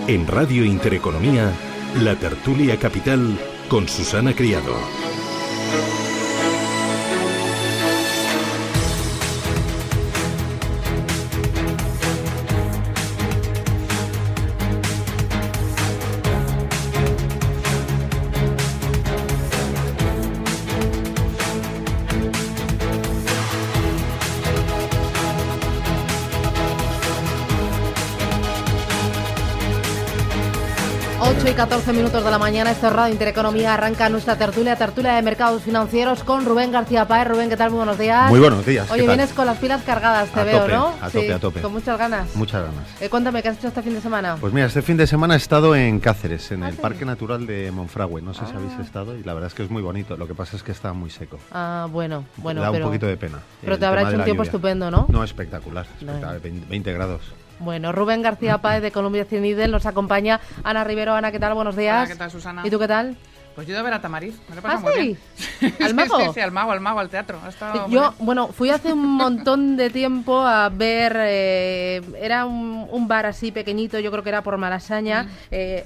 En Radio Intereconomía, la tertulia capital con Susana Criado. Y 14 minutos de la mañana, esto es Radio Intereconomía, arranca nuestra tertulia de mercados financieros con Rubén García Páez. Rubén, ¿qué tal? Muy buenos días. Muy buenos días. Oye, vienes con las pilas cargadas, te veo, ¿no? A tope. Con muchas ganas. Muchas ganas. Cuéntame, ¿qué has hecho este fin de semana? Pues mira, este fin de semana he estado en Cáceres, en el Parque Natural de Monfragüe. No sé si habéis estado y la verdad es que es muy bonito. Lo que pasa es que está muy seco. Bueno. Da un poquito de pena. Pero te habrá hecho un tiempo estupendo, ¿no? No, espectacular. 20 grados. Bueno, Rubén García Páez de Columbia Cinidel nos acompaña. Ana Rivero. Ana, ¿qué tal? Buenos días. Hola, ¿qué tal, Susana? ¿Y tú qué tal? Pues yo he ido a ver a Tamariz, me lo he pasado muy bien. ¿Al mago? Sí, al mago, al teatro. Yo, fui hace un montón de tiempo a ver, era un bar así pequeñito, yo creo que era por Malasaña,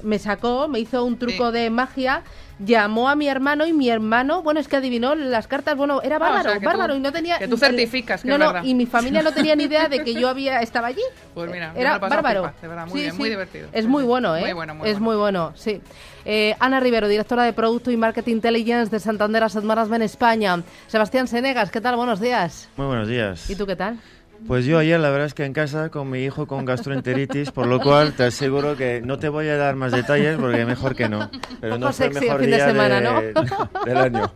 me hizo un truco de magia, llamó a mi hermano y mi hermano, es que adivinó las cartas, era bárbaro, y no tenía... Que tú certificas que es verdad. Y mi familia no tenía ni idea de que yo estaba allí. Pues mira, era bárbaro. Pipa, de verdad, muy bien, muy divertido. Es muy bueno, ¿eh? Muy bueno, sí. Ana Rivero, directora de Producto y Marketing Intelligence de Santander Asset Management España. Sebastián Senegas, ¿qué tal? Buenos días. Muy buenos días. ¿Y tú qué tal? Pues yo ayer la verdad es que en casa con mi hijo con gastroenteritis, por lo cual te aseguro que no te voy a dar más detalles porque mejor que no. Pero no fue el mejor día de semana, ¿no? del año.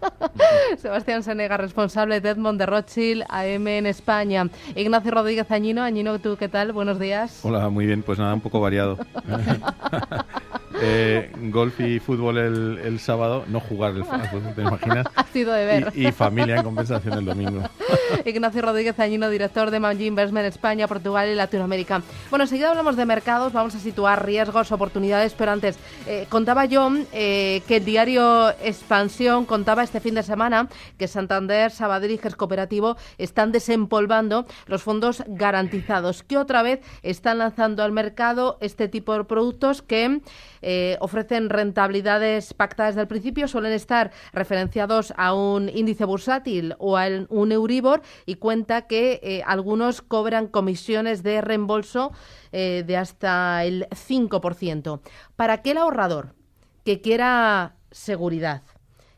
Sebastián Senegas, responsable de Edmond de Rothschild AM en España. Ignacio Rodríguez Añino. Añino, ¿tú qué tal? Buenos días. Hola, muy bien. Pues nada, un poco variado. Golf y fútbol el sábado, no jugar el fútbol, ¿te imaginas? Ha sido de ver. Y familia en compensación el domingo. Ignacio Rodríguez Añino, director de Manji Investment España, Portugal y Latinoamérica. Enseguida hablamos de mercados, vamos a situar riesgos, oportunidades, pero antes, contaba yo que el diario Expansión contaba este fin de semana que Santander, Sabadell y GES Cooperativo están desempolvando los fondos garantizados, que otra vez están lanzando al mercado este tipo de productos que ofrecen rentabilidades pactadas desde el principio, suelen estar referenciados a un índice bursátil o a un Euribor, y cuenta que algunos cobran comisiones de reembolso de hasta el 5%. Para aquel ahorrador que quiera seguridad,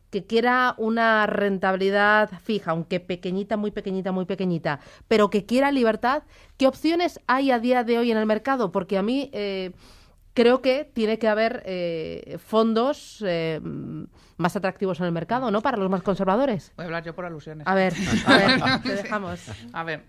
que quiera una rentabilidad fija, aunque pequeñita, muy pequeñita, pero que quiera libertad, ¿qué opciones hay a día de hoy en el mercado? Porque a mí... creo que tiene que haber fondos más atractivos en el mercado, ¿no? Para los más conservadores. Voy a hablar yo por alusiones. A ver, te dejamos. A ver,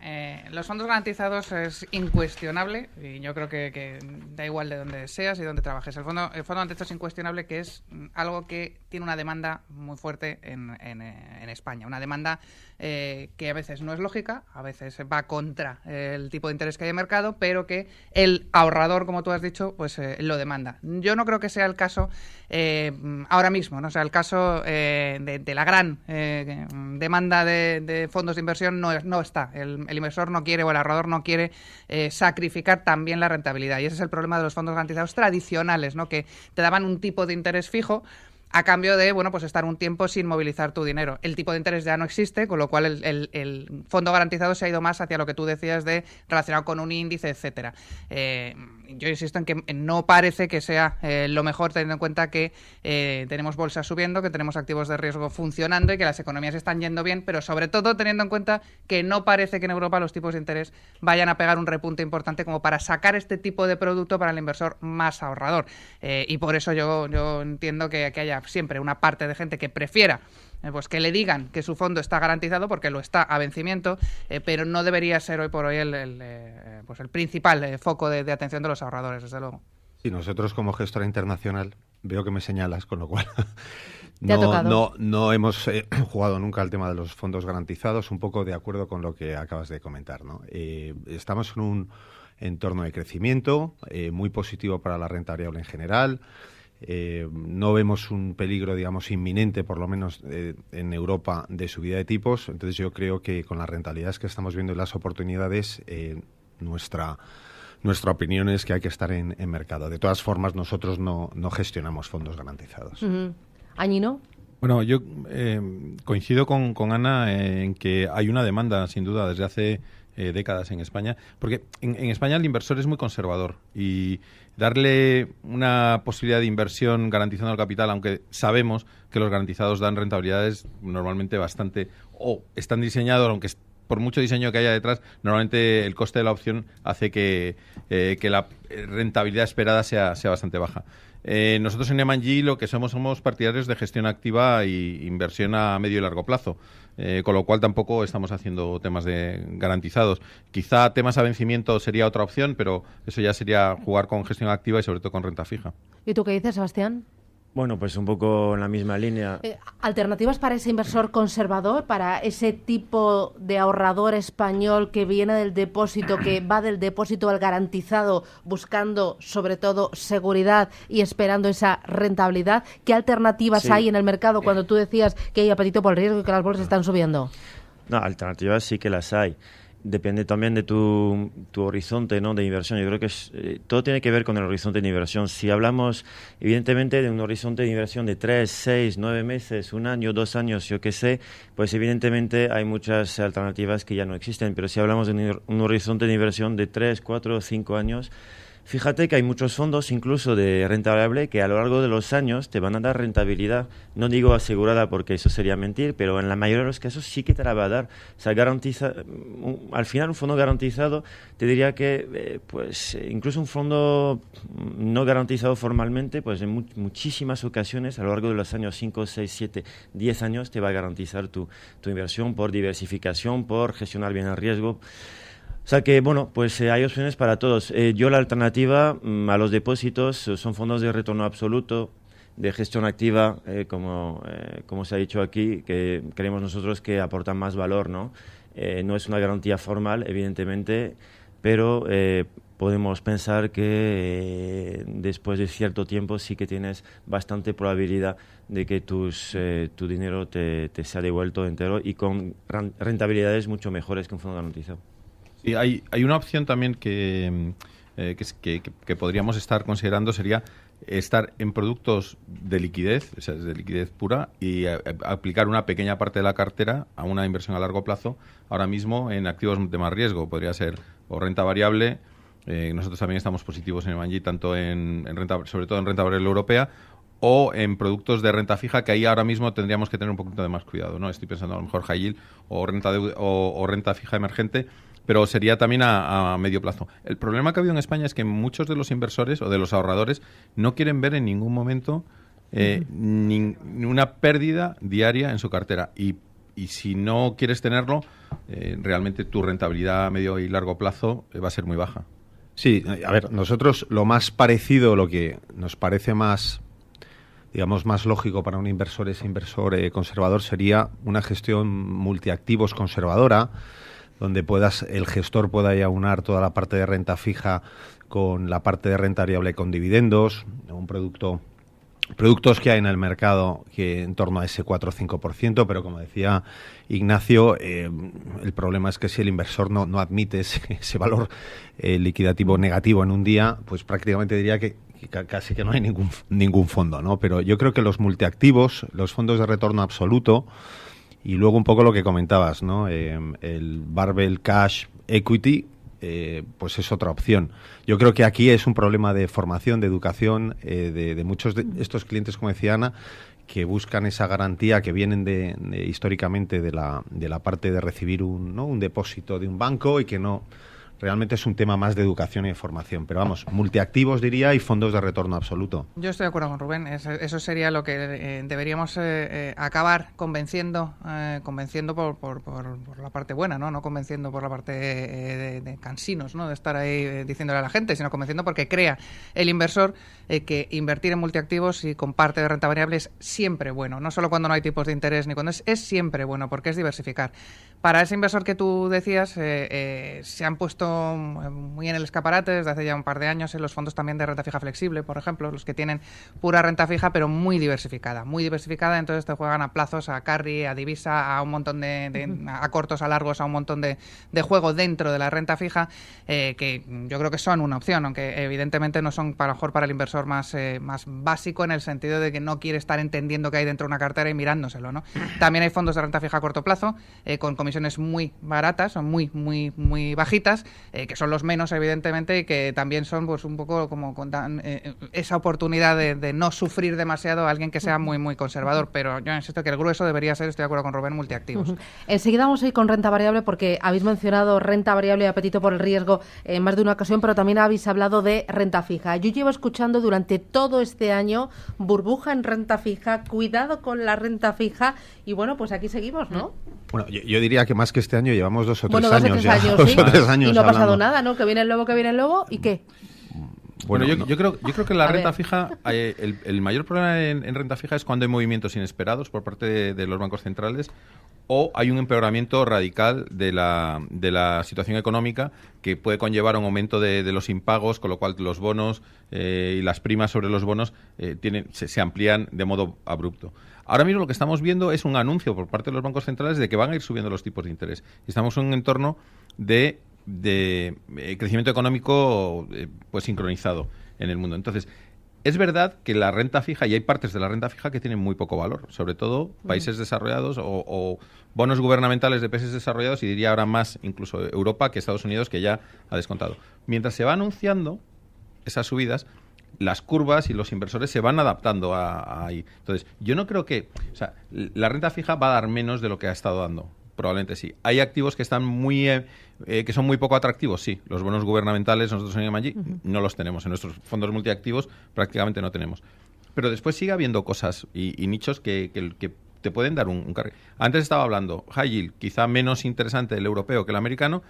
los fondos garantizados es incuestionable, y yo creo que da igual de dónde seas y dónde trabajes. El fondo garantizado es incuestionable, que es algo que tiene una demanda muy fuerte en España. Una demanda que a veces no es lógica, a veces va contra el tipo de interés que hay en mercado, pero que el ahorrador, como tú has dicho, pues lo demanda. Yo no creo que sea el caso ahora mismo, no sea el caso de la gran demanda de fondos de inversión, no está. El inversor no quiere, o el ahorrador no quiere sacrificar también la rentabilidad. Y ese es el problema de los fondos garantizados tradicionales, ¿no? Que te daban un tipo de interés fijo a cambio de, pues estar un tiempo sin movilizar tu dinero. El tipo de interés ya no existe, con lo cual el fondo garantizado se ha ido más hacia lo que tú decías de relacionado con un índice, etcétera. Yo insisto en que no parece que sea lo mejor, teniendo en cuenta que tenemos bolsas subiendo, que tenemos activos de riesgo funcionando y que las economías están yendo bien, pero sobre todo teniendo en cuenta que no parece que en Europa los tipos de interés vayan a pegar un repunte importante como para sacar este tipo de producto para el inversor más ahorrador. Y por eso yo entiendo que haya siempre una parte de gente que prefiera pues que le digan que su fondo está garantizado, porque lo está a vencimiento, pero no debería ser hoy por hoy el principal foco de atención de los ahorradores, desde luego. Sí, nosotros como gestora internacional, veo que me señalas, con lo cual no hemos jugado nunca al tema de los fondos garantizados, un poco de acuerdo con lo que acabas de comentar, ¿no? Estamos en un entorno de crecimiento muy positivo para la renta variable en general. No vemos un peligro, digamos, inminente, por lo menos en Europa, de subida de tipos. Entonces yo creo que con las rentabilidades que estamos viendo y las oportunidades, nuestra nuestra opinión es que hay que estar en mercado. De todas formas, nosotros no gestionamos fondos garantizados. ¿Añino? Bueno, yo coincido con Ana en que hay una demanda, sin duda, desde hace décadas en España, porque en España el inversor es muy conservador y darle una posibilidad de inversión garantizando el capital, aunque sabemos que los garantizados dan rentabilidades normalmente bastante, o están diseñados, aunque por mucho diseño que haya detrás, normalmente el coste de la opción hace que la rentabilidad esperada sea bastante baja. Nosotros en M&G lo que somos partidarios de gestión activa e inversión a medio y largo plazo, con lo cual tampoco estamos haciendo temas de garantizados. Quizá temas a vencimiento sería otra opción, pero eso ya sería jugar con gestión activa y sobre todo con renta fija. ¿Y tú qué dices, Sebastián? Bueno, pues un poco en la misma línea. ¿Alternativas para ese inversor conservador, para ese tipo de ahorrador español que viene del depósito, que va del depósito al garantizado, buscando sobre todo seguridad y esperando esa rentabilidad? ¿Qué alternativas hay en el mercado cuando tú decías que hay apetito por el riesgo y que las bolsas están subiendo? No, alternativas sí que las hay. Depende también de tu horizonte, ¿no?, de inversión. Yo creo que todo tiene que ver con el horizonte de inversión. Si hablamos, evidentemente, de un horizonte de inversión de 3, 6, 9 meses, 1 año, 2 años, yo qué sé, pues evidentemente hay muchas alternativas que ya no existen. Pero si hablamos de un horizonte de inversión de 3, 4, 5 años, fíjate que hay muchos fondos, incluso de renta variable, que a lo largo de los años te van a dar rentabilidad. No digo asegurada porque eso sería mentir, pero en la mayoría de los casos sí que te la va a dar. O sea, al final un fondo garantizado te diría que incluso un fondo no garantizado formalmente, pues en muchísimas ocasiones a lo largo de los años 5, 6, 7, 10 años te va a garantizar tu inversión por diversificación, por gestionar bien el riesgo. O sea que, bueno, pues hay opciones para todos. Yo la alternativa a los depósitos son fondos de retorno absoluto, de gestión activa, como se ha dicho aquí, que creemos nosotros que aportan más valor, ¿no? No es una garantía formal, evidentemente, pero podemos pensar que después de cierto tiempo sí que tienes bastante probabilidad de que tu dinero te sea devuelto entero y con rentabilidades mucho mejores que un fondo garantizado. Sí, hay una opción también que podríamos estar considerando, sería estar en productos de liquidez, o sea, de liquidez pura, y aplicar una pequeña parte de la cartera a una inversión a largo plazo, ahora mismo en activos de más riesgo. Podría ser o renta variable, nosotros también estamos positivos en M&G, tanto en renta, sobre todo en renta variable europea, o en productos de renta fija, que ahí ahora mismo tendríamos que tener un poquito de más cuidado, ¿no? Estoy pensando a lo mejor high yield o renta fija emergente, pero sería también a medio plazo. El problema que ha habido en España es que muchos de los inversores o de los ahorradores no quieren ver en ningún momento una pérdida diaria en su cartera. Y si no quieres tenerlo, realmente tu rentabilidad a medio y largo plazo va a ser muy baja. Sí, a ver, nosotros lo más parecido, lo que nos parece más, digamos, más lógico para un inversor, ese inversor conservador, sería una gestión multiactivos conservadora, donde el gestor pueda ya aunar toda la parte de renta fija con la parte de renta variable con dividendos, productos que hay en el mercado que en torno a ese 4 o 5%, pero como decía Ignacio, el problema es que si el inversor no admite ese valor liquidativo negativo en un día, pues prácticamente diría que casi que no hay ningún fondo, ¿no? Pero yo creo que los multiactivos, los fondos de retorno absoluto, y luego un poco lo que comentabas, ¿no? El Barbell Cash Equity, pues es otra opción. Yo creo que aquí es un problema de formación, de educación, de muchos de estos clientes, como decía Ana, que buscan esa garantía, que vienen históricamente de la parte de recibir un depósito de un banco, y que no... Realmente es un tema más de educación y de formación. Pero vamos, multiactivos diría, y fondos de retorno absoluto. Yo estoy de acuerdo con Rubén. Eso sería lo que deberíamos acabar convenciendo por la parte buena, ¿no? No convenciendo por la parte de cansinos, ¿no? De estar ahí diciéndole a la gente, sino convenciendo porque crea el inversor que invertir en multiactivos y con parte de renta variable es siempre bueno. No solo cuando no hay tipos de interés ni cuando es siempre bueno, porque es diversificar. Para ese inversor que tú decías, se han puesto visto muy en el escaparate desde hace ya un par de años en los fondos también de renta fija flexible, por ejemplo, los que tienen pura renta fija, pero muy diversificada, entonces te juegan a plazos, a carry, a divisa, a un montón a cortos, a largos, a un montón de juego dentro de la renta fija, que yo creo que son una opción, aunque evidentemente no son para mejor para el inversor más básico, en el sentido de que no quiere estar entendiendo qué hay dentro de una cartera y mirándoselo, ¿no? También hay fondos de renta fija a corto plazo, con comisiones muy baratas, son muy bajitas, que son los menos, evidentemente, y que también son pues un poco como esa oportunidad de no sufrir demasiado a alguien que sea muy conservador. Pero yo insisto que el grueso debería ser, estoy de acuerdo con Rubén, multiactivos. Enseguida vamos a ir con renta variable, porque habéis mencionado renta variable y apetito por el riesgo en más de una ocasión, pero también habéis hablado de renta fija. Yo llevo escuchando durante todo este año burbuja en renta fija, cuidado con la renta fija, y bueno, pues aquí seguimos, ¿no? Bueno, yo diría que más que este año llevamos 2 o 3 años. años ya. ¿Sí? 2 o 3 años y no ha pasado hablando. nada, ¿no? Que viene el lobo, ¿y qué? Bueno, yo creo que la renta ver. fija, el mayor problema en renta fija es cuando hay movimientos inesperados por parte de los bancos centrales, o hay un empeoramiento radical de la situación económica que puede conllevar a un aumento de los impagos, con lo cual los bonos y las primas sobre los bonos se amplían de modo abrupto. Ahora mismo lo que estamos viendo es un anuncio por parte de los bancos centrales de que van a ir subiendo los tipos de interés. Estamos en un entorno de crecimiento económico pues sincronizado en el mundo. Entonces, es verdad que la renta fija, y hay partes de la renta fija que tienen muy poco valor, sobre todo países desarrollados o bonos gubernamentales de países desarrollados, y diría ahora más incluso Europa que Estados Unidos, que ya ha descontado. Mientras se va anunciando esas subidas, las curvas y los inversores se van adaptando a ahí. Entonces, yo no creo que... O sea, la renta fija va a dar menos de lo que ha estado dando. Probablemente sí. Hay activos que están que son muy poco atractivos, sí. Los bonos gubernamentales nosotros en Emanji no los tenemos. En nuestros fondos multiactivos prácticamente no tenemos. Pero después sigue habiendo cosas y nichos que te pueden dar un carry. Antes estaba hablando, high yield, quizá menos interesante el europeo que el americano,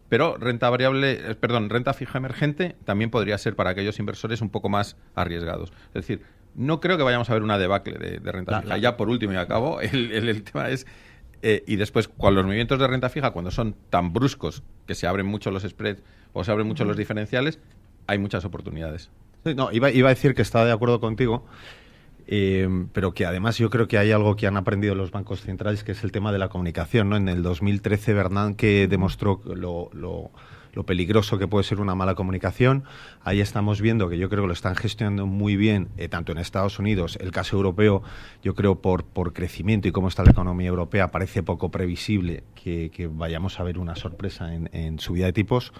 pero renta fija emergente también podría ser para aquellos inversores un poco más arriesgados. Es decir, no creo que vayamos a ver una debacle de renta fija. Ya por último y acabo, el tema es... y después, con los movimientos de renta fija, cuando son tan bruscos que se abren mucho los spreads o se abren mucho los diferenciales, hay muchas oportunidades. Sí, no, iba a decir que estaba de acuerdo contigo, pero que además yo creo que hay algo que han aprendido los bancos centrales, que es el tema de la comunicación, ¿no? En el 2013, Bernanke demostró lo peligroso que puede ser una mala comunicación. Ahí estamos viendo que yo creo que lo están gestionando muy bien, tanto en Estados Unidos. El caso europeo, yo creo, por crecimiento y cómo está la economía europea, parece poco previsible que vayamos a ver una sorpresa en subida de tipos.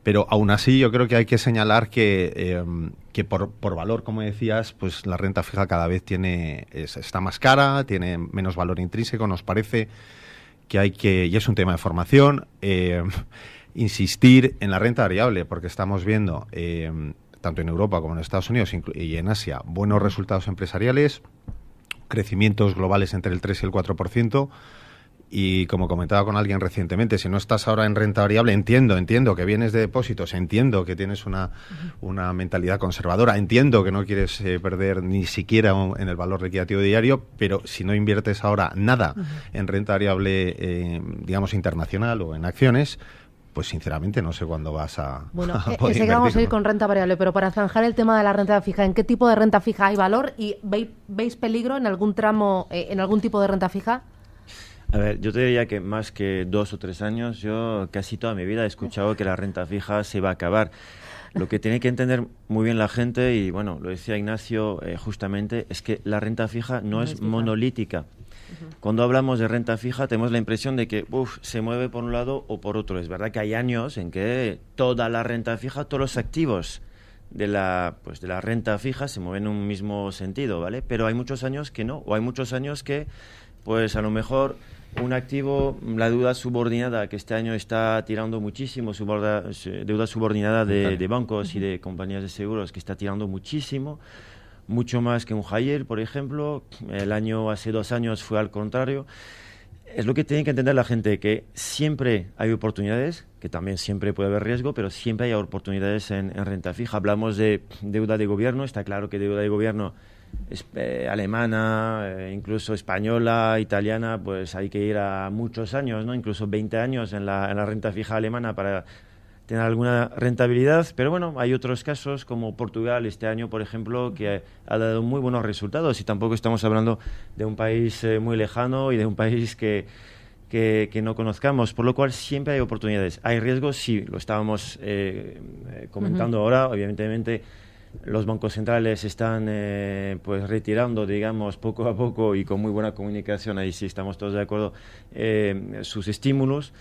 Pero aún así yo creo que hay que señalar que por valor, como decías, pues la renta fija cada vez está más cara, tiene menos valor intrínseco. Nos parece que y es un tema de formación, insistir en la renta variable, porque estamos viendo, tanto en Europa como en Estados Unidos y en Asia, buenos resultados empresariales, crecimientos globales entre el 3 y el 4%. Y como comentaba con alguien recientemente, si no estás ahora en renta variable, entiendo que vienes de depósitos, entiendo que tienes una mentalidad conservadora, entiendo que no quieres perder ni siquiera en el valor liquidativo diario, pero si no inviertes ahora nada en renta variable, digamos, internacional o en acciones, pues sinceramente no sé cuándo vas a Bueno, poder enseguida invertir, vamos a ir ¿no? con renta variable, pero para zanjar el tema de la renta fija, ¿en qué tipo de renta fija hay valor? ¿Y veis peligro en algún tramo, en algún tipo de renta fija? A ver, yo te diría que más que 2 o 3 años, yo casi toda mi vida he escuchado que la renta fija se va a acabar. Lo que tiene que entender muy bien la gente, y bueno, lo decía Ignacio justamente, es que la renta fija no es monolítica. Cuando hablamos de renta fija tenemos la impresión de que se mueve por un lado o por otro. Es verdad que hay años en que toda la renta fija, todos los activos de la renta fija se mueven en un mismo sentido, ¿vale? Pero hay muchos años que no, o hay muchos años que pues a lo mejor un activo, la deuda subordinada, que este año está tirando muchísimo, deuda subordinada de bancos y de compañías de seguros, que está tirando muchísimo, mucho más que un high yield, por ejemplo. Hace 2 años fue al contrario. Es lo que tiene que entender la gente, que siempre hay oportunidades, que también siempre puede haber riesgo, pero siempre hay oportunidades en renta fija. Hablamos de deuda de gobierno, está claro que deuda de gobierno alemana, incluso española, italiana, pues hay que ir a muchos años, ¿no? Incluso 20 años en la renta fija alemana para tener alguna rentabilidad, pero bueno, hay otros casos como Portugal este año, por ejemplo, que ha dado muy buenos resultados y tampoco estamos hablando de un país muy lejano y de un país que no conozcamos, por lo cual siempre hay oportunidades. Hay riesgos, sí, lo estábamos comentando ahora, obviamente los bancos centrales están pues retirando, digamos, poco a poco y con muy buena comunicación, ahí sí estamos todos de acuerdo, sus estímulos,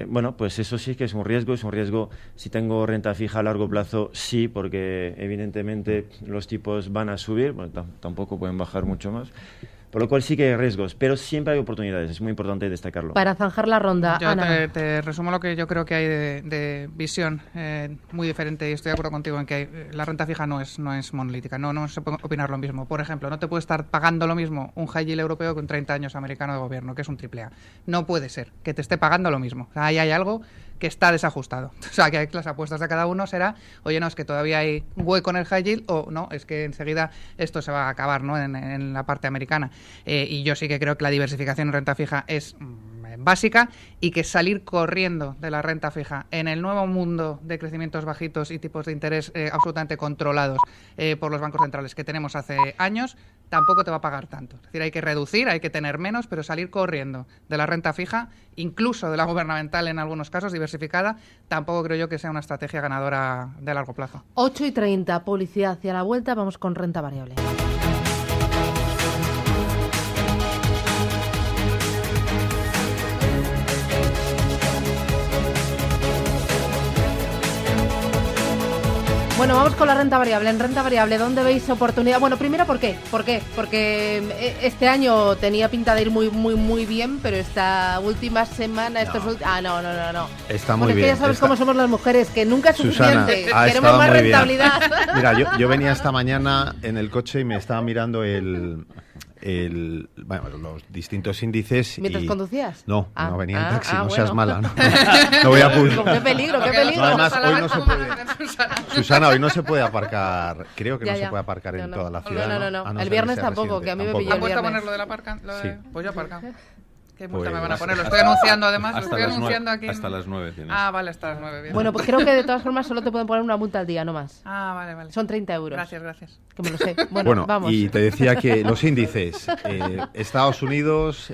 bueno, pues eso sí que es un riesgo si tengo renta fija a largo plazo, sí, porque evidentemente los tipos van a subir, bueno, tampoco pueden bajar mucho más. Por lo cual sí que hay riesgos, pero siempre hay oportunidades, es muy importante destacarlo. Para zanjar la ronda, yo Ana. te resumo lo que yo creo que hay de visión muy diferente, y estoy de acuerdo contigo en que la renta fija no es monolítica, no se puede opinar lo mismo. Por ejemplo, no te puede estar pagando lo mismo un high yield europeo que un 30 años americano de gobierno, que es un AAA. No puede ser que te esté pagando lo mismo. O sea, ahí hay algo que está desajustado. O sea, que las apuestas de cada uno será, oye, no, es que todavía hay hueco en el high yield, o no, es que enseguida esto se va a acabar, ¿no?, en la parte americana. Y yo sí que creo que la diversificación en renta fija es básica, y que salir corriendo de la renta fija en el nuevo mundo de crecimientos bajitos y tipos de interés absolutamente controlados por los bancos centrales que tenemos hace años, tampoco te va a pagar tanto. Es decir, hay que reducir, hay que tener menos, pero salir corriendo de la renta fija, incluso de la gubernamental en algunos casos, diversificada, tampoco creo yo que sea una estrategia ganadora de largo plazo. 8:30, publicidad, y a la vuelta vamos con renta variable. Bueno, vamos con la renta variable. En renta variable, ¿dónde veis oportunidad? Bueno, primero, ¿por qué? Porque este año tenía pinta de ir muy bien, pero esta última semana... No. Está muy bien. Es que ya sabes cómo somos las mujeres, que nunca es Susana, suficiente. Queremos más rentabilidad. Mira, yo venía esta mañana en el coche y me estaba mirando los distintos índices. ¿Mientras conducías? No, no venía en taxi, no bueno. seas mala. No voy a ¡Qué peligro! No, además, hoy no se puede. Susana, hoy no se puede aparcar. Creo que no se puede aparcar en toda la ciudad. No. El viernes tampoco, que a mí me pilló ¿Han el puesto a viernes. poner lo de la parca? Sí. Pues yo aparco. ¿Qué multa Pues me van a poner? Lo estoy anunciando además. Hasta Lo estoy anunciando aquí. Hasta las 9 tienes. Ah, vale, hasta las 9. Bien. Bueno, pues creo que de todas formas solo te pueden poner una multa al día, no más. Ah, vale. Son 30 euros. Gracias. Que me lo sé. Bueno, vamos. y te decía que los índices, Estados Unidos,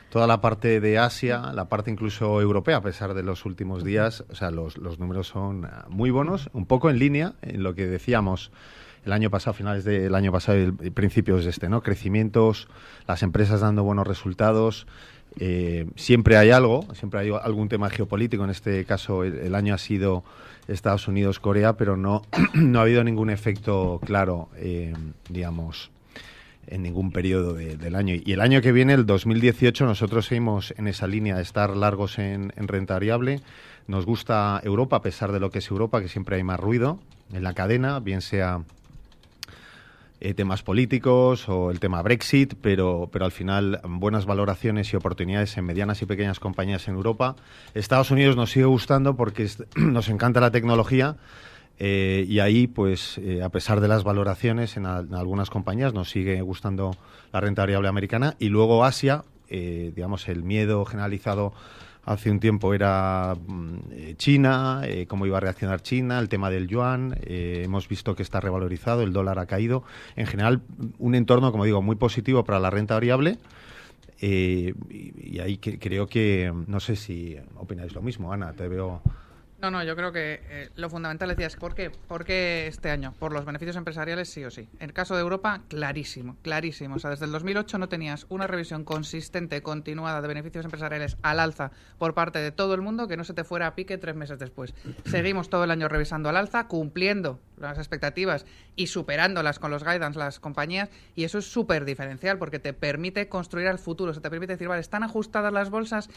toda la parte de Asia, la parte incluso europea, a pesar de los últimos días, o sea, los números son muy buenos, un poco en línea en lo que decíamos el año pasado, finales del año pasado y principios de este, ¿no? Crecimientos, las empresas dando buenos resultados. Siempre hay algún tema geopolítico. En este caso el año ha sido Estados Unidos, Corea, pero no ha habido ningún efecto claro, digamos, en ningún periodo del año. Y el año que viene, el 2018, nosotros seguimos en esa línea de estar largos en renta variable. Nos gusta Europa, a pesar de lo que es Europa, que siempre hay más ruido en la cadena, bien sea temas políticos o el tema Brexit, pero al final buenas valoraciones y oportunidades en medianas y pequeñas compañías en Europa. Estados Unidos nos sigue gustando porque nos encanta la tecnología, y ahí, pues, a pesar de las valoraciones en algunas compañías, nos sigue gustando la renta variable americana. Y luego Asia, digamos, el miedo generalizado hace un tiempo era China, cómo iba a reaccionar China, el tema del yuan. Hemos visto que está revalorizado, el dólar ha caído. En general, un entorno, como digo, muy positivo para la renta variable. Y ahí creo que, no sé si opináis lo mismo, Ana, te veo... No, yo creo que lo fundamental, decías, ¿por qué? ¿Por qué este año? Por los beneficios empresariales, sí o sí. En el caso de Europa, clarísimo. O sea, desde el 2008 no tenías una revisión consistente, continuada de beneficios empresariales al alza por parte de todo el mundo que no se te fuera a pique 3 meses después. Seguimos todo el año revisando al alza, cumpliendo las expectativas y superándolas con los guidance las compañías, y eso es súper diferencial porque te permite construir al futuro. Se te permite decir, vale, están ajustadas las bolsas,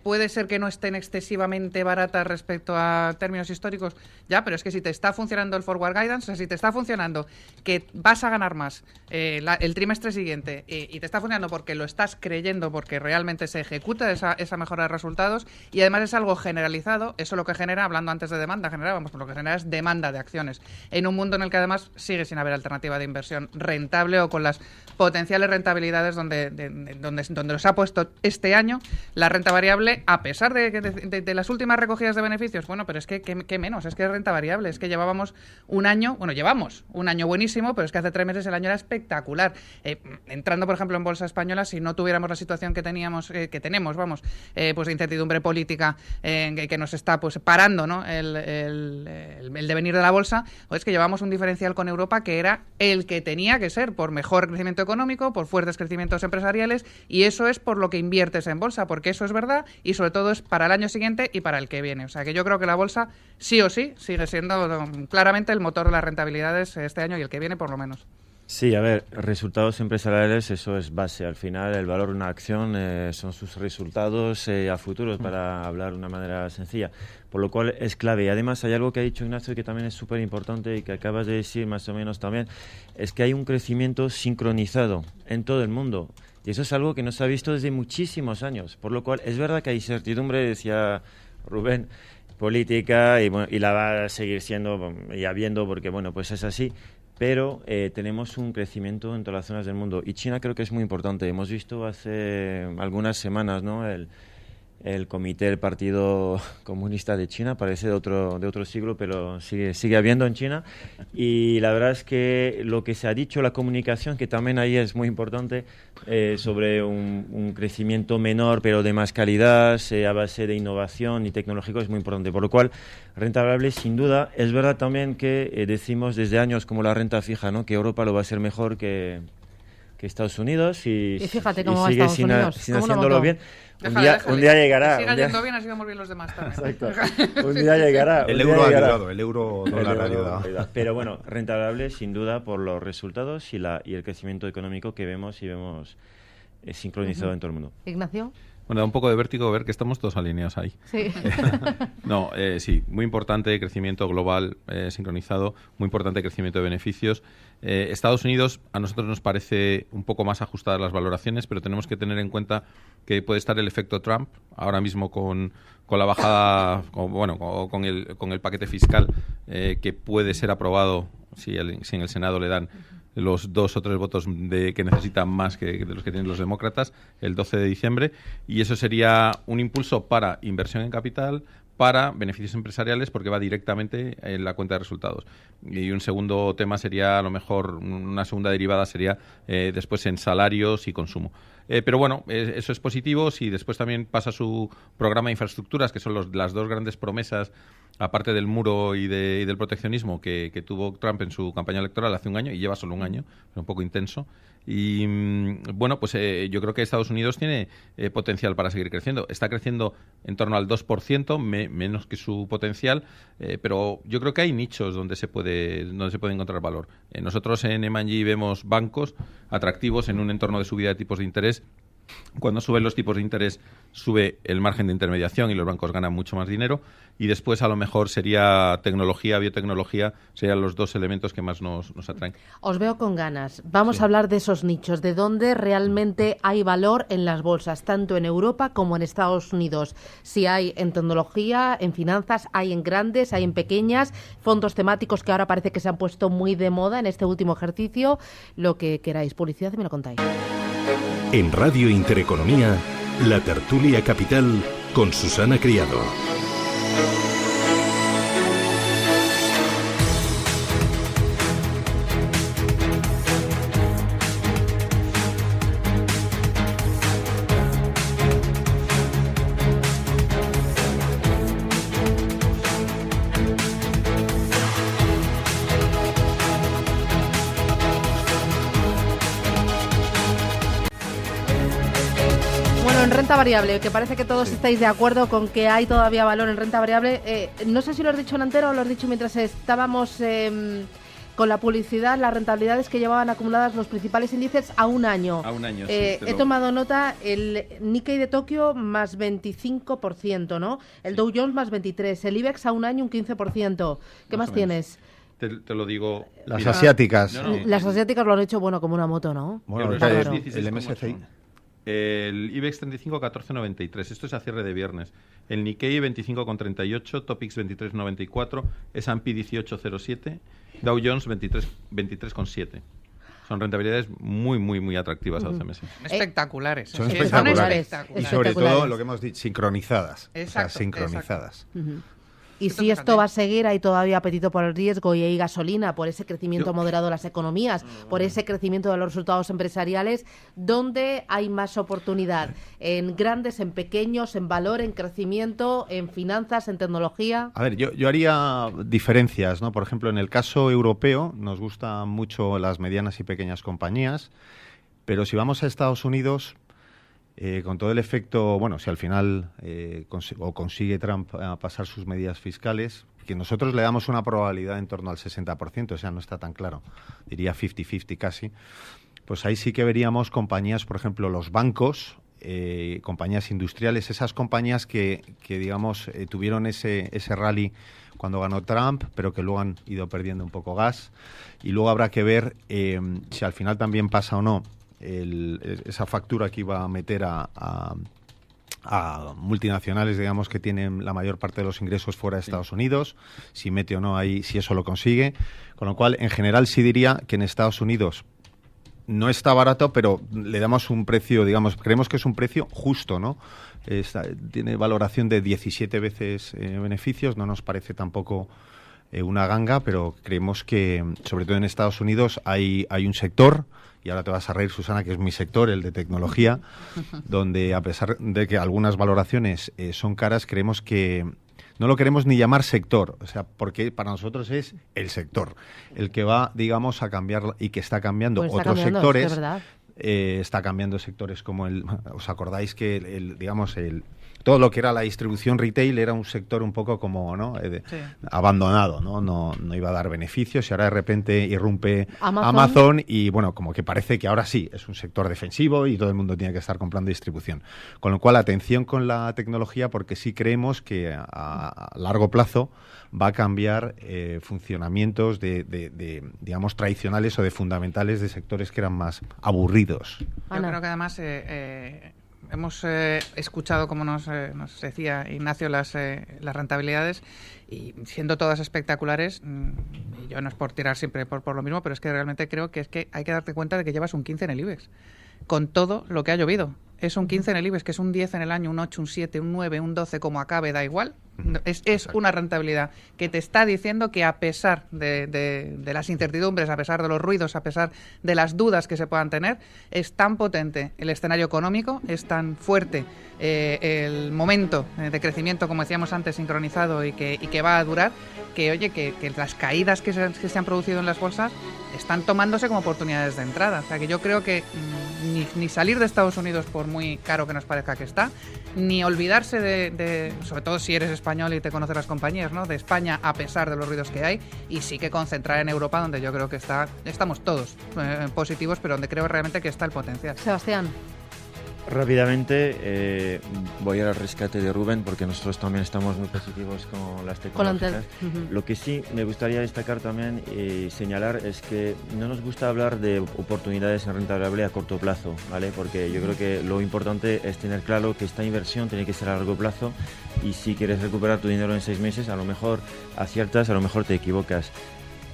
puede ser que no estén excesivamente baratas respecto a a términos históricos, ya, pero es que si te está funcionando el forward guidance, o sea, si te está funcionando que vas a ganar más el trimestre siguiente y te está funcionando porque lo estás creyendo, porque realmente se ejecuta esa mejora de resultados y además es algo generalizado, eso lo que genera, hablando antes de demanda, lo que genera es demanda de acciones en un mundo en el que además sigue sin haber alternativa de inversión rentable o con las potenciales rentabilidades donde los ha puesto este año la renta variable, a pesar de las últimas recogidas de beneficios. Bueno, pero es que ¿qué menos? Es que es renta variable, es que llevamos un año buenísimo, pero es que hace 3 meses el año era espectacular. Entrando, por ejemplo, en bolsa española, si no tuviéramos la situación que tenemos, pues de incertidumbre política que nos está pues parando, ¿no? el devenir de la bolsa, o es que llevamos un diferencial con Europa que era el que tenía que ser, por mejor crecimiento económico, por fuertes crecimientos empresariales, y eso es por lo que inviertes en bolsa, porque eso es verdad y sobre todo es para el año siguiente y para el que viene. O sea que yo creo que la bolsa sí o sí sigue siendo claramente el motor de las rentabilidades este año y el que viene por lo menos. Sí, a ver, resultados empresariales, eso es base. Al final, el valor de una acción son sus resultados a futuros, para hablar de una manera sencilla. Por lo cual es clave. Y además hay algo que ha dicho Ignacio que también es súper importante y que acabas de decir más o menos también, es que hay un crecimiento sincronizado en todo el mundo. Y eso es algo que no se ha visto desde muchísimos años. Por lo cual es verdad que hay incertidumbre, decía Rubén, política, y la va a seguir siendo y habiendo, porque bueno, pues es así. Pero tenemos un crecimiento en todas las zonas del mundo. Y China creo que es muy importante. Hemos visto hace algunas semanas, ¿no?, el comité del Partido Comunista de China, parece de otro siglo, pero sigue habiendo en China. Y la verdad es que lo que se ha dicho, la comunicación, que también ahí es muy importante, sobre un crecimiento menor, pero de más calidad, a base de innovación y tecnológico, es muy importante. Por lo cual, renta variable, sin duda. Es verdad también que decimos desde años, como la renta fija, ¿no?, que Europa lo va a hacer mejor que Estados Unidos y fíjate cómo va sigue Estados Unidos, sin haciéndolo bien. Déjale. Un día llegará. Que siga yendo bien, así vamos bien los demás también. Exacto. Un día llegará. El euro ha ayudado, el euro dólar ha ayudado. Pero bueno, renta variable sin duda por los resultados y el crecimiento económico que vemos sincronizado en todo el mundo. Ignacio. Bueno, da un poco de vértigo ver que estamos todos alineados ahí. Sí. Sí, muy importante crecimiento global sincronizado, muy importante crecimiento de beneficios. Estados Unidos, a nosotros nos parece un poco más ajustadas las valoraciones, pero tenemos que tener en cuenta que puede estar el efecto Trump, ahora mismo con la bajada, con el paquete fiscal que puede ser aprobado si en el Senado le dan los 2 o 3 votos que necesitan más que de los que tienen los demócratas el 12 de diciembre, y eso sería un impulso para inversión en capital, para beneficios empresariales, porque va directamente en la cuenta de resultados. Y un segundo tema sería, a lo mejor, una segunda derivada sería después en salarios y consumo. Pero bueno, eso es positivo. Si después también pasa su programa de infraestructuras, que son las 2 grandes promesas, aparte del muro y del proteccionismo que tuvo Trump en su campaña electoral hace un año, y lleva solo un año, pero un poco intenso. Y bueno, pues yo creo que Estados Unidos tiene potencial para seguir creciendo. Está creciendo en torno al 2%, menos que su potencial, pero yo creo que hay nichos donde se puede encontrar valor. Nosotros en M&G vemos bancos atractivos en un entorno de subida de tipos de interés. Cuando suben los tipos de interés, sube el margen de intermediación y los bancos ganan mucho más dinero. Y después, a lo mejor, sería tecnología, biotecnología, serían los 2 elementos que más nos atraen. Os veo con ganas. Vamos a hablar de esos nichos, de dónde realmente hay valor en las bolsas, tanto en Europa como en Estados Unidos. Si hay en tecnología, en finanzas, hay en grandes, hay en pequeñas, fondos temáticos que ahora parece que se han puesto muy de moda en este último ejercicio. Lo que queráis. Publicidad y me lo contáis. En Radio Intereconomía, la tertulia capital con Susana Criado. En renta variable, que parece que todos estáis de acuerdo con que hay todavía valor en renta variable. No sé si lo has dicho en antero o lo has dicho mientras estábamos con la publicidad, las rentabilidades que llevaban acumuladas los principales índices a un año. A un año, sí. He tomado nota, el Nikkei de Tokio más 25%, ¿no? El Dow Jones más 23%, el IBEX a un año un 15%. ¿Qué más tienes? Te lo digo. Las mira, asiáticas. No. Las asiáticas lo han hecho, bueno, como una moto, ¿no? Bueno, Eurostoxx el 16,8. MSCI. El IBEX 35 14,93. Esto es a cierre de viernes. El Nikkei 25,38, Topix 23,94, S&P 18,07, Dow Jones 23,7. Son rentabilidades muy, muy, muy atractivas a 12 meses. Espectaculares. Son Sí, espectaculares. espectaculares. Y sobre Espectaculares. todo, lo que hemos dicho, sincronizadas. Exacto, O sea, sincronizadas. Y Esto si fíjate. esto va a seguir, hay todavía apetito por el riesgo y hay gasolina por ese crecimiento moderado de las economías, por ese crecimiento de los resultados empresariales. ¿Dónde hay más oportunidad? ¿En grandes, en pequeños, en valor, en crecimiento, en finanzas, en tecnología? A ver, yo haría diferencias, ¿no? Por ejemplo, en el caso europeo nos gustan mucho las medianas y pequeñas compañías, pero si vamos a Estados Unidos, con todo el efecto, bueno, si al final consigue Trump pasar sus medidas fiscales, que nosotros le damos una probabilidad en torno al 60%, o sea, no está tan claro, diría 50-50 casi, pues ahí sí que veríamos compañías, por ejemplo, los bancos, compañías industriales, esas compañías que digamos, tuvieron ese rally cuando ganó Trump, pero que luego han ido perdiendo un poco gas, y luego habrá que ver si al final también pasa o no esa factura que iba a meter a multinacionales, digamos, que tienen la mayor parte de los ingresos fuera de Estados Unidos, si mete o no ahí, si eso lo consigue. Con lo cual, en general, sí diría que en Estados Unidos no está barato, pero le damos un precio, digamos, creemos que es un precio justo, ¿no? Tiene valoración de 17 veces beneficios, no nos parece tampoco una ganga, pero creemos que, sobre todo en Estados Unidos, hay un sector, y ahora te vas a reír, Susana, que es mi sector, el de tecnología, donde a pesar de que algunas valoraciones son caras, creemos que no lo queremos ni llamar sector, o sea, porque para nosotros es el sector, el que va, digamos, a cambiar y que está cambiando Pues está otros cambiando, sectores. es que es verdad. Está cambiando sectores como ¿os acordáis que todo lo que era la distribución retail era un sector un poco como, ¿no? Sí. Abandonado, ¿no? No iba a dar beneficios, y ahora de repente irrumpe Amazon y bueno, como que parece que ahora sí es un sector defensivo y todo el mundo tiene que estar comprando distribución. Con lo cual, atención con la tecnología, porque sí creemos que a largo plazo va a cambiar funcionamientos de digamos, tradicionales o de fundamentales de sectores que eran más aburridos. Yo Ana. creo que además hemos escuchado, como nos decía Ignacio, las rentabilidades, y siendo todas espectaculares, y yo no es por tirar siempre por lo mismo, pero es que realmente creo que hay que darte cuenta de que llevas un 15 en el IBEX, con todo lo que ha llovido. Es un 15 en el IBEX, que es un 10 en el año, un 8, un 7, un 9, un 12, como acabe, da igual. Es una rentabilidad que te está diciendo que, a pesar de las incertidumbres, a pesar de los ruidos, a pesar de las dudas que se puedan tener, es tan potente el escenario económico, es tan fuerte el momento de crecimiento, como decíamos antes, sincronizado y que va a durar, que oye, que las caídas que se han producido en las bolsas están tomándose como oportunidades de entrada. O sea, que yo creo que ni salir de Estados Unidos, por muy caro que nos parezca que está, ni olvidarse de sobre todo si eres español y te conoces las compañías, ¿no?, de España, a pesar de los ruidos que hay, y sí que concentrar en Europa, donde yo creo que estamos todos positivos, pero donde creo realmente que está el potencial. Sebastián. Rápidamente voy a ir al rescate de Rubén, porque nosotros también estamos muy positivos con las tecnológicas. Lo que sí me gustaría destacar también y señalar es que no nos gusta hablar de oportunidades en rentabilidad a corto plazo, ¿vale? Porque yo creo que lo importante es tener claro que esta inversión tiene que ser a largo plazo, y si quieres recuperar tu dinero en 6 meses, a lo mejor aciertas, a lo mejor te equivocas.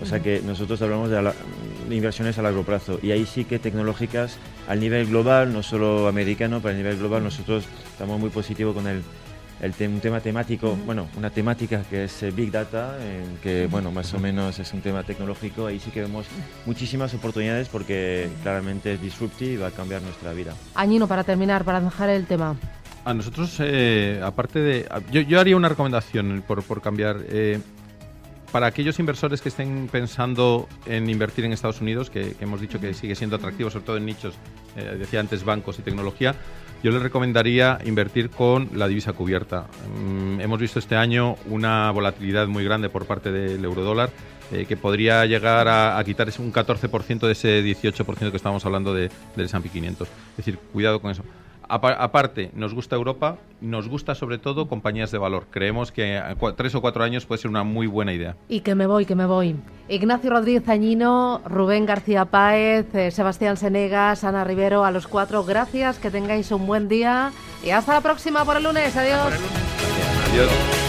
O sea que nosotros hablamos de inversiones a largo plazo, y ahí sí que tecnológicas al nivel global, no solo americano, pero a nivel global nosotros estamos muy positivos con un tema temático, bueno, una temática que es Big Data, que bueno, más o menos es un tema tecnológico. Ahí sí que vemos muchísimas oportunidades, porque claramente es disruptive y va a cambiar nuestra vida. Añino, para terminar, para dejar el tema. A nosotros, aparte de... Yo haría una recomendación por cambiar... para aquellos inversores que estén pensando en invertir en Estados Unidos, que hemos dicho que sigue siendo atractivo, sobre todo en nichos, decía antes, bancos y tecnología, yo les recomendaría invertir con la divisa cubierta. Hemos visto este año una volatilidad muy grande por parte del eurodólar, que podría llegar a quitar un 14% de ese 18% que estábamos hablando del S&P 500. Es decir, cuidado con eso. Aparte, nos gusta Europa, nos gusta sobre todo compañías de valor. Creemos que 3 o 4 años puede ser una muy buena idea. Y que me voy. Ignacio Rodríguez Añino, Rubén García Páez, Sebastián Senegas, Ana Rivero, a los 4, gracias, que tengáis un buen día y hasta la próxima por el lunes. Adiós. Adiós.